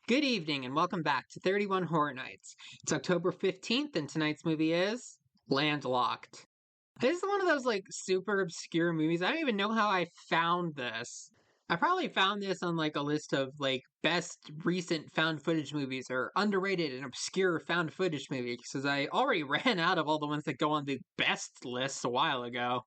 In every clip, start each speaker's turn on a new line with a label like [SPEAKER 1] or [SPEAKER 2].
[SPEAKER 1] Good evening and welcome back to 31 Horror Nights. It's October 15th and tonight's movie is LandLocked. This is one of those super obscure movies. I don't even know how I found this. I probably found this on a list of best recent found footage movies or underrated and obscure found footage movies because I already ran out of all the ones that go on the best list a while ago.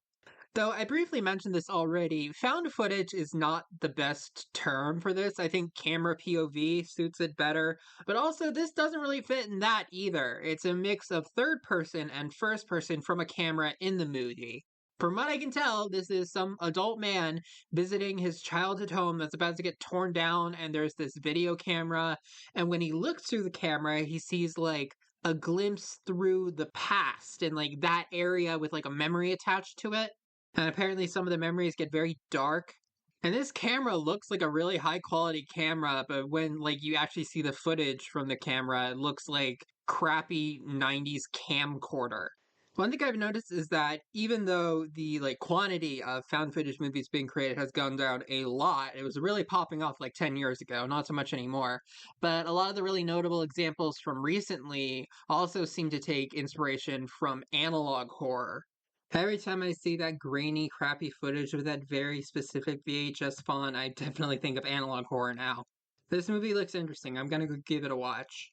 [SPEAKER 1] Though I briefly mentioned this already, found footage is not the best term for this. I think camera POV suits it better, but also this doesn't really fit in that either. It's a mix of third person and first person from a camera in the movie. From what I can tell, this is some adult man visiting his childhood home that's about to get torn down, and there's this video camera. And when he looks through the camera, he sees a glimpse through the past and that area with a memory attached to it. And apparently some of the memories get very dark. And this camera looks like a really high quality camera, but when you actually see the footage from the camera, it looks like crappy 90s camcorder. One thing I've noticed is that even though the quantity of found footage movies being created has gone down a lot, it was really popping off 10 years ago, not so much anymore. But a lot of the really notable examples from recently also seem to take inspiration from analog horror. Every time I see that grainy, crappy footage with that very specific VHS font, I definitely think of analog horror now. This movie looks interesting. I'm gonna go give it a watch.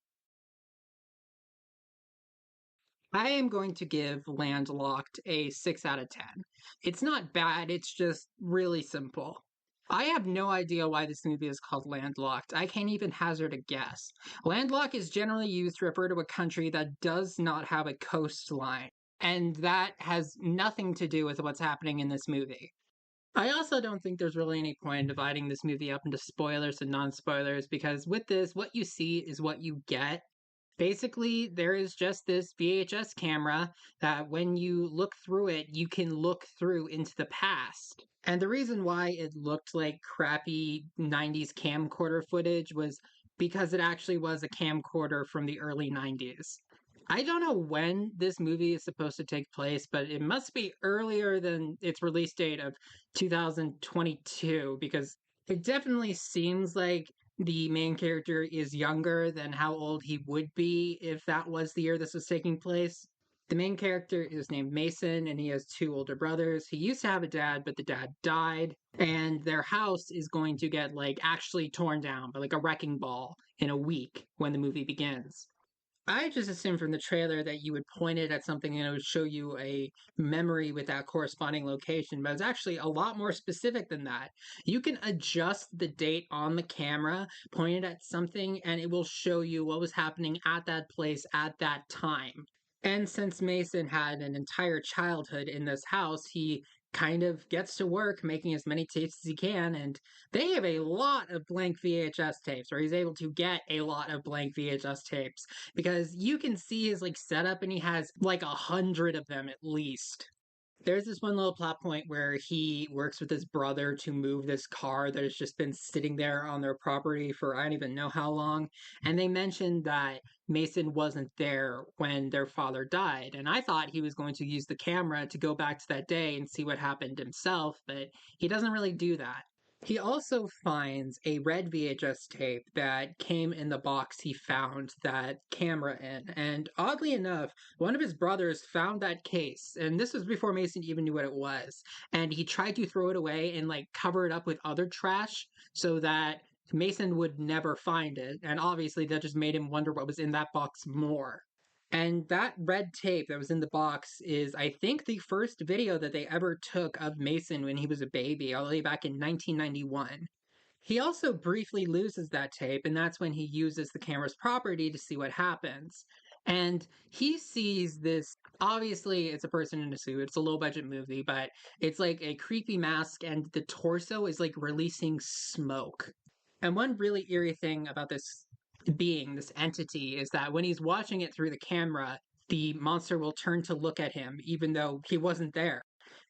[SPEAKER 1] I am going to give Landlocked a 6 out of 10. It's not bad, it's just really simple. I have no idea why this movie is called Landlocked. I can't even hazard a guess. Landlocked is generally used to refer to a country that does not have a coastline, and that has nothing to do with what's happening in this movie. I also don't think there's really any point in dividing this movie up into spoilers and non spoilers because with this, what you see is what you get. Basically, there is just this VHS camera that when you look through it, you can look through into the past. And the reason why it looked like crappy 90s camcorder footage was because it actually was a camcorder from the early 90s. I don't know when this movie is supposed to take place, but it must be earlier than its release date of 2022 because it definitely seems like the main character is younger than how old he would be if that was the year this was taking place. The main character is named Mason and he has two older brothers. He used to have a dad, but the dad died, and their house is going to get actually torn down by a wrecking ball in a week when the movie begins. I just assumed from the trailer that you would point it at something and it would show you a memory with that corresponding location, but it's actually a lot more specific than that. You can adjust the date on the camera, point it at something, and it will show you what was happening at that place at that time. And since Mason had an entire childhood in this house, he kind of gets to work making as many tapes as he can, and they have a lot of blank VHS tapes, or he's able to get a lot of blank VHS tapes, because you can see his setup and he has 100 of them at least. There's this one little plot point where he works with his brother to move this car that has just been sitting there on their property for I don't even know how long. And they mentioned that Mason wasn't there when their father died. And I thought he was going to use the camera to go back to that day and see what happened himself, but he doesn't really do that. He also finds a red VHS tape that came in the box he found that camera in. And oddly enough, one of his brothers found that case. And this was before Mason even knew what it was. And he tried to throw it away and cover it up with other trash so that Mason would never find it. And obviously, that just made him wonder what was in that box more. And that red tape that was in the box is, I think, the first video that they ever took of Mason when he was a baby, all the way back in 1991. He also briefly loses that tape, and that's when he uses the camera's property to see what happens. And he sees this. Obviously, it's a person in a suit. It's a low budget movie, but it's a creepy mask, and the torso is releasing smoke. And one really eerie thing about this entity, is that when he's watching it through the camera, the monster will turn to look at him, even though he wasn't there.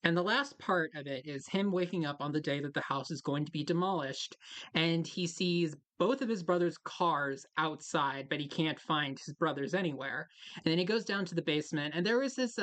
[SPEAKER 1] And the last part of it is him waking up on the day that the house is going to be demolished, and he sees both of his brother's cars outside, but he can't find his brothers anywhere. And then he goes down to the basement, and there was this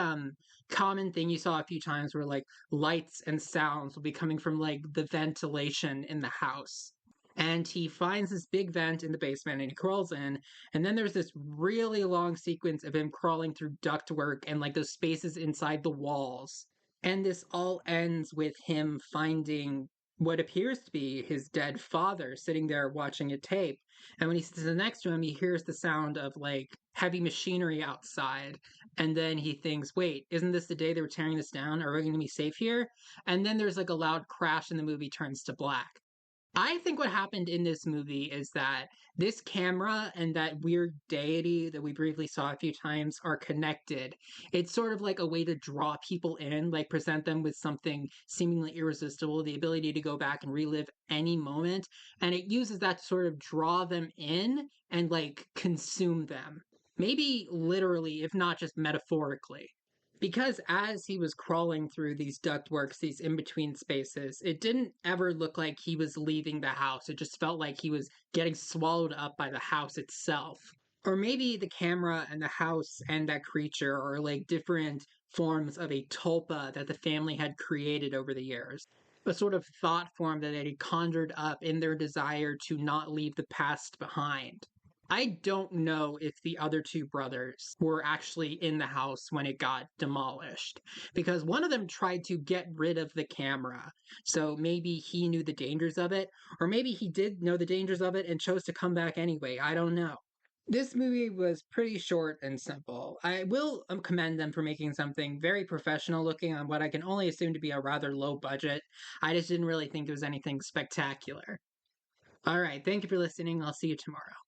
[SPEAKER 1] common thing you saw a few times where lights and sounds will be coming from the ventilation in the house. And he finds this big vent in the basement and he crawls in. And then there's this really long sequence of him crawling through ductwork and like those spaces inside the walls. And this all ends with him finding what appears to be his dead father sitting there watching a tape. And when he sits next to him, he hears the sound of like heavy machinery outside. And then he thinks, wait, isn't this the day they were tearing this down? Are we going to be safe here? And then there's like a loud crash and the movie turns to black. I think what happened in this movie is that this camera and that weird deity that we briefly saw a few times are connected. It's sort of like a way to draw people in, like present them with something seemingly irresistible, the ability to go back and relive any moment. And it uses that to sort of draw them in and like consume them. Maybe literally, if not just metaphorically. Because as he was crawling through these ductworks, these in between spaces, it didn't ever look like he was leaving the house. It just felt like he was getting swallowed up by the house itself. Or maybe the camera and the house and that creature are like different forms of a tulpa that the family had created over the years. A sort of thought form that they had conjured up in their desire to not leave the past behind. I don't know if the other two brothers were actually in the house when it got demolished because one of them tried to get rid of the camera. So maybe he knew the dangers of it, or maybe he did know the dangers of it and chose to come back anyway. I don't know. This movie was pretty short and simple. I will commend them for making something very professional looking on what I can only assume to be a rather low budget. I just didn't really think it was anything spectacular. All right, thank you for listening. I'll see you tomorrow.